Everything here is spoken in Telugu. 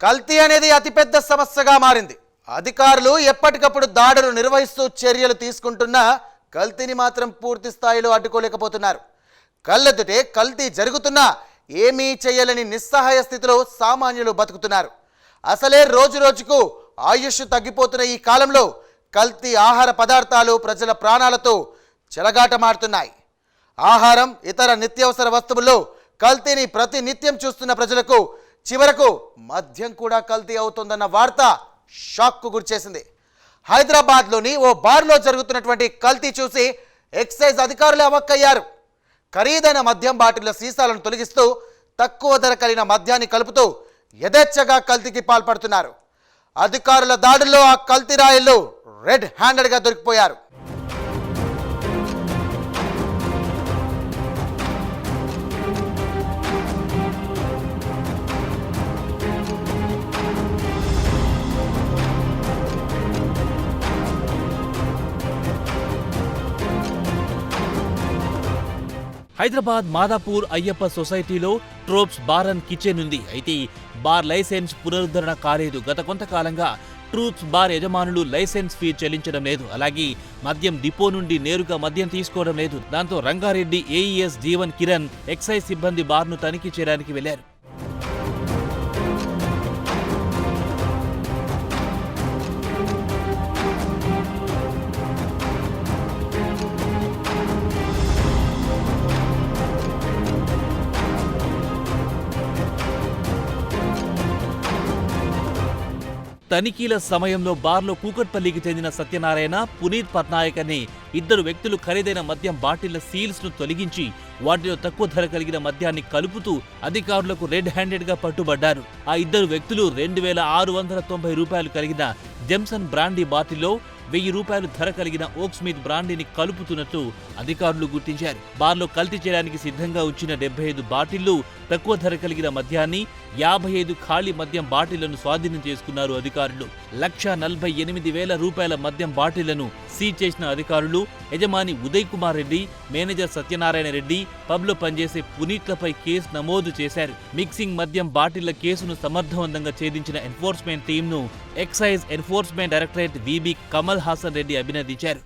కల్తీ అనేది అతిపెద్ద సమస్యగా మారింది. అధికారులు ఎప్పటికప్పుడు దాడులు నిర్వహిస్తూ చర్యలు తీసుకుంటున్నా కల్తీని మాత్రం పూర్తి స్థాయిలో అడ్డుకోలేకపోతున్నారు. కళ్ళెదుటే కల్తీ జరుగుతున్నా ఏమీ చేయలేని నిస్సహాయ స్థితిలో సామాన్యులు బతుకుతున్నారు. అసలే రోజు రోజుకు ఆయుష్ తగ్గిపోతున్న ఈ కాలంలో కల్తీ ఆహార పదార్థాలు ప్రజల ప్రాణాలతో చెలగాటమాడుతున్నాయి. ఆహారం, ఇతర నిత్యావసర వస్తువుల్లో కల్తీని ప్రతి నిత్యం చూస్తున్న ప్రజలకు చివరకు మద్యం కూడా కల్తీ అవుతోందన్న వార్త షాక్కు గురిచేసింది. హైదరాబాద్లోని ఓ బార్లో జరుగుతున్నటువంటి కల్తీ చూసి ఎక్సైజ్ అధికారులు అవాక్కయ్యారు. ఖరీదైన మద్యం బాటిళ్ల సీసాలను తొలగిస్తూ తక్కువ ధర కలిగిన మద్యాన్ని కలుపుతూ యథేచ్ఛగా కల్తీకి పాల్పడుతున్నారు. అధికారుల దాడుల్లో ఆ కల్తీ రాయళ్లు రెడ్ హ్యాండెడ్గా దొరికిపోయారు. హైదరాబాద్ మాదాపూర్ అయ్యప్ప సొసైటీలో ట్రోప్స్ బార్ అండ్ కిచెన్ ఉంది. అయితే బార్ లైసెన్స్ పునరుద్ధరణ కాలేదు. గత కొంతకాలంగా ట్రూప్స్ బార్ యజమానులు లైసెన్స్ ఫీ చెల్లించడం లేదు. అలాగే మద్యం డిపో నుండి నేరుగా మద్యం తీసుకోవడం లేదు. దాంతో రంగారెడ్డి ఏఈఎస్ జీవన్ కిరణ్ ఎక్సైజ్ సిబ్బంది బార్ను తనిఖీ చేయడానికి వెళ్లారు. తనిఖీల సమయంలో బార్లో కూకట్పల్లికి చెందిన సత్యనారాయణ, పునీత్ పట్నాయక్ అనే ఇద్దరు వ్యక్తులు ఖరీదైన మద్యం బాటిళ్ల సీల్స్ ను తొలగించి వాటిలో తక్కువ ధర కలిగిన మద్యాన్ని కలుపుతూ అధికారులకు రెడ్ హ్యాండెడ్ గా పట్టుబడ్డారు. ఆ ఇద్దరు వ్యక్తులు 2690 రూపాయలు కలిగిన జెమ్సన్ బ్రాండీ బాటిల్లో 1000 రూపాయలు ధర కలిగిన ఓక్ స్మిత్ బ్రాండీని కలుపుతున్నట్టు అధికారులు గుర్తించారు. బార్లో కల్తీ చేయడానికి సిద్ధంగా ఉంచిన 75 బాటిళ్లు, తక్కువ ధర కలిగిన మద్యాన్ని, 55 ఖాళీ మద్యం బాటిళ్లను స్వాధీనం చేసుకున్నారు అధికారులు. 1,48,000 రూపాయల మద్యం బాటిళ్లను సీజ్ చేసిన అధికారులు యజమాని ఉదయ్ కుమార్ రెడ్డి, మేనేజర్ సత్యనారాయణ రెడ్డి, పబ్లో పనిచేసే పునీత్లపై కేసు నమోదు చేశారు. మిక్సింగ్ మద్యం బాటిళ్ల కేసును సమర్థవంతంగా ఛేదించిన ఎన్ఫోర్స్మెంట్ టీంను excise enforcement directorate VB Kamal Haasan Reddy అభినందించారు.